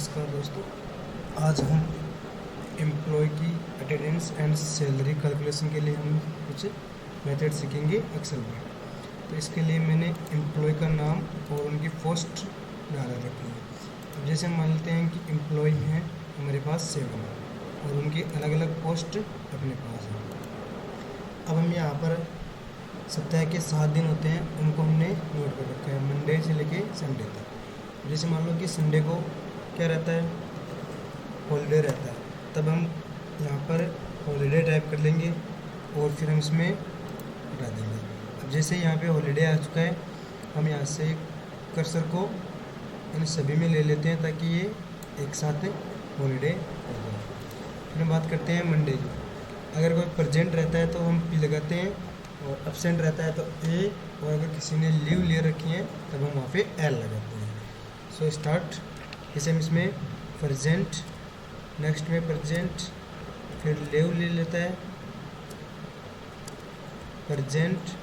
नमस्कार दोस्तों, आज हम एम्प्लॉय की अटेंडेंस एंड सैलरी कैलकुलेशन के लिए हम कुछ मेथड सीखेंगे एक्सेल में। तो इसके लिए मैंने एम्प्लॉय का नाम और उनकी पोस्ट डाला रखी है। अब जैसे मान लेते हैं कि एम्प्लॉय हैं हमारे पास 7 और उनकी अलग अलग पोस्ट अपने पास है। अब हम यहाँ पर सप्ताह के 7 दिन होते हैं, उनको हमने नोट कर रखा है मंडे से लेके संडे तक। जैसे मान लो कि संडे को क्या रहता है, हॉलीडे रहता है, तब हम यहाँ पर हॉलीडे टाइप कर लेंगे और फिर हम इसमें हटा देंगे। अब जैसे यहाँ पे हॉलीडे आ चुका है, हम यहाँ से कर्सर को इन सभी में ले लेते हैं ताकि ये एक साथ हॉलीडे हो जाए। फिर हम बात करते हैं मंडे की। अगर कोई प्रेजेंट रहता है तो हम पी लगाते हैं और एब्सेंट रहता है तो ए, और अगर किसी ने लीव ले रखी है तब हम वहाँ पे एल लगाते हैं। So start. जैसे हम इसमें प्रेजेंट, नेक्स्ट में प्रेजेंट, फिर लीव ले लेता है, प्रेजेंट,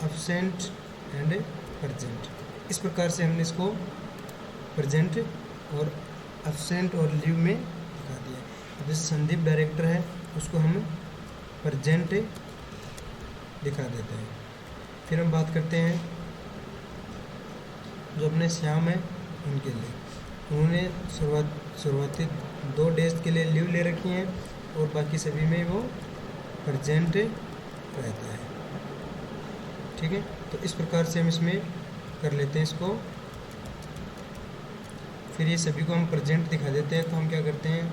एब्सेंट एंड प्रेजेंट। इस प्रकार से हमने इसको प्रेजेंट और एब्सेंट और लीव में दिखा दिया। अब जैसे संदीप डायरेक्टर है, उसको हम प्रेजेंट दिखा देते हैं। फिर हम बात करते हैं जो अपने श्याम है उनके लिए, उन्होंने शुरुआती 2 डेज के लिए लीव ले रखी हैं और बाकी सभी में वो प्रेजेंट रहता है। ठीक है, तो इस प्रकार से हम इसमें कर लेते हैं इसको। फिर ये सभी को हम प्रेजेंट दिखा देते हैं। तो हम क्या करते हैं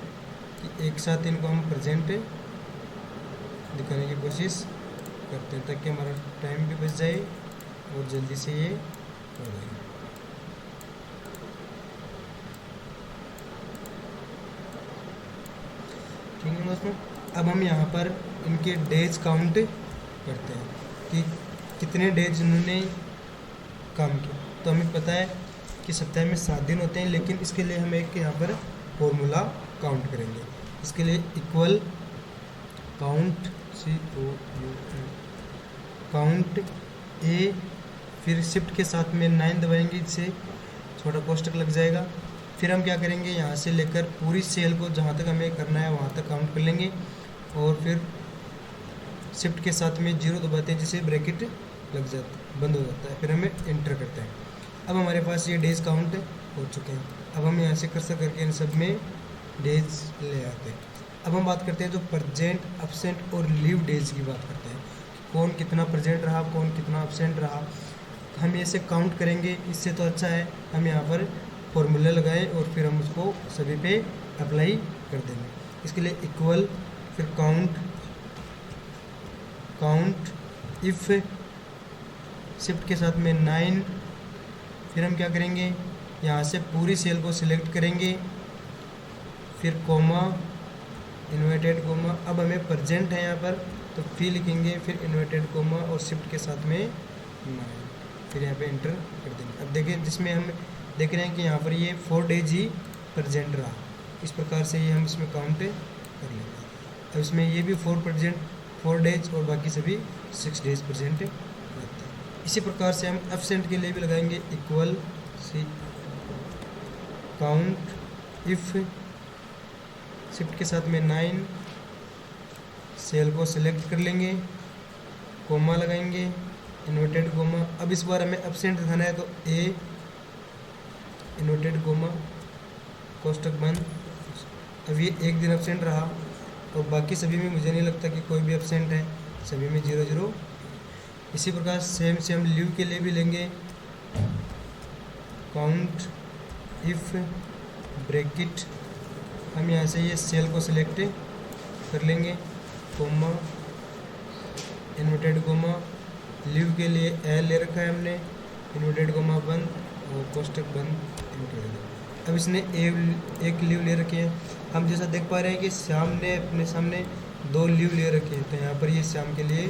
कि एक साथ इनको हम प्रेजेंट दिखाने की कोशिश करते हैं ताकि हमारा टाइम भी बच जाए और जल्दी से ये हो जाए। ठीक है दोस्तों, अब हम यहाँ पर इनके डेज काउंट करते हैं कि कितने डेज इन्होंने काम किया। तो हमें पता है कि सप्ताह में 7 दिन होते हैं, लेकिन इसके लिए हम एक यहाँ पर फॉर्मूला काउंट करेंगे। इसके लिए इक्वल काउंट काउंट ए, फिर शिफ्ट के साथ में 9 दबाएंगे, इससे छोटा कोष्टक लग जाएगा। फिर हम क्या करेंगे, यहाँ से लेकर पूरी सेल को जहाँ तक हमें करना है वहाँ तक काउंट कर लेंगे और फिर शिफ्ट के साथ में 0 दबाते हैं, जिससे ब्रैकेट लग जाता, बंद हो जाता है। फिर हमें एंटर करते हैं। अब हमारे पास ये डेज काउंट हो चुके हैं। अब हम यहाँ से कर्सर करके इन सब में डेज ले आते हैं। अब हम बात करते हैं जो प्रेजेंट, एब्सेंट और लीव डेज की बात करते हैं, कौन कितना प्रेजेंट रहा, कौन कितना एब्सेंट रहा। हम ऐसे काउंट करेंगे, इससे तो अच्छा है हम यहाँ पर फॉर्मूला लगाएं और फिर हम उसको सभी पे अप्लाई कर देंगे। इसके लिए इक्वल, फिर काउंट इफ़, शिफ्ट के साथ में 9। फिर हम क्या करेंगे, यहाँ से पूरी सेल को सिलेक्ट करेंगे, फिर कोमा, इन्वर्टेड कोमा। अब हमें प्रेजेंट है यहाँ पर तो फी लिखेंगे, फिर इन्वर्टेड कोमा और शिफ्ट के साथ में 9, फिर यहाँ पे एंटर कर देंगे। अब देखिए, जिसमें हम देख रहे हैं कि यहाँ पर ये 4 डेज ही प्रेजेंट रहा। इस प्रकार से ये हम इसमें काउंट कर लेंगे। अब इसमें ये भी 4 डेज और बाकी सभी 6 डेज प्रेजेंट रहते हैं। इसी प्रकार से हम एब्सेंट के लिए भी लगाएंगे equal C count if, shift के साथ में 9, सेल को सिलेक्ट कर लेंगे, कोमा लगाएंगे, इन्वर्टेड कोमा। अब इस बार हमें एब्सेंट दिखाना है तो ए, इन्वर्टेड कोमा, कोष्टक बंद। अब ये एक दिन एब्सेंट रहा और बाकी सभी में मुझे नहीं लगता कि कोई भी एब्सेंट है, सभी में 0 इसी प्रकार सेम से हम लीव के लिए भी लेंगे, काउंट इफ़ ब्रैकेट, हम यहाँ से ये सेल को सिलेक्ट कर लेंगे, कोमा, इन्वर्टेड कोमा, लीव के लिए एल ले रखा है हमने, इन्वर्टेड कोमा बंद और कोष्टक बंद। अब इसने एक लीव ले रखी है। हम जैसा देख पा रहे हैं कि श्याम ने अपने सामने 2 लीव ले रखे हैं, तो यहाँ पर ये श्याम के लिए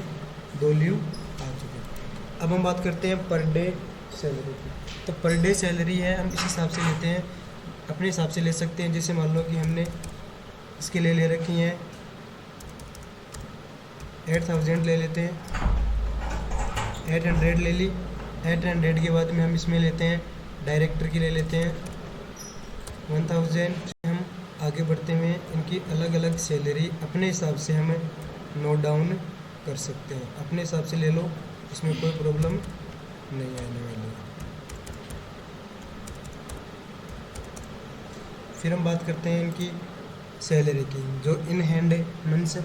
2 लीव आ चुके हैं। अब हम बात करते हैं पर डे सैलरी की। तो पर डे सैलरी है, हम इस हिसाब से लेते हैं, अपने हिसाब से ले सकते हैं। जैसे मान लो कि हमने इसके लिए ले रखी हैं 8000 ले लेते हैं, 800 ले ली। 800 के बाद में हम इसमें लेते हैं डायरेक्टर की ले लेते हैं 1000 से हम आगे बढ़ते हुए इनकी अलग अलग सैलरी अपने हिसाब से हमें नोट डाउन कर सकते हैं। अपने हिसाब से ले लो, इसमें कोई प्रॉब्लम नहीं आने वाली है। फिर हम बात करते हैं इनकी सैलरी की। जो इन हैंड मीन्स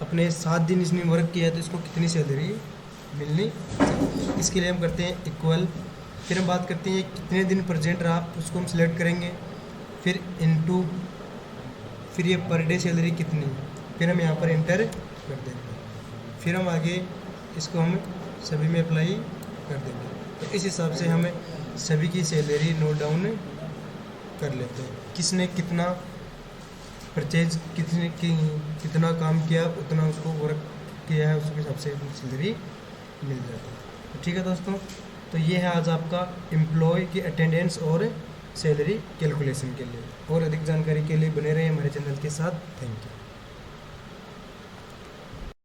अपने 7 दिन इसने वर्क किया है तो इसको कितनी सैलरी मिलनी चाहिए, इसके लिए हम करते हैं इक्वल। फिर हम बात करते हैं कितने दिन प्रेजेंट रहा, उसको हम सिलेक्ट करेंगे, फिर इनटू, फिर ये पर डे सैलरी कितनी, फिर हम यहाँ पर इंटर कर देंगे। फिर हम आगे इसको हम सभी में अप्लाई कर देंगे। तो इस हिसाब से हमें सभी की सैलरी नोट डाउन कर लेते हैं। किसने कितना परचेज, कितने की कितना काम किया, उतना उसको वर्क किया है, उसके हिसाब से सैलरी मिल जाती है। ठीक है दोस्तों, तो ये है आज आपका एम्प्लॉय की अटेंडेंस और सैलरी कैलकुलेशन के लिए। और अधिक जानकारी के लिए बने रहे हमारे चैनल के साथ। Thank you.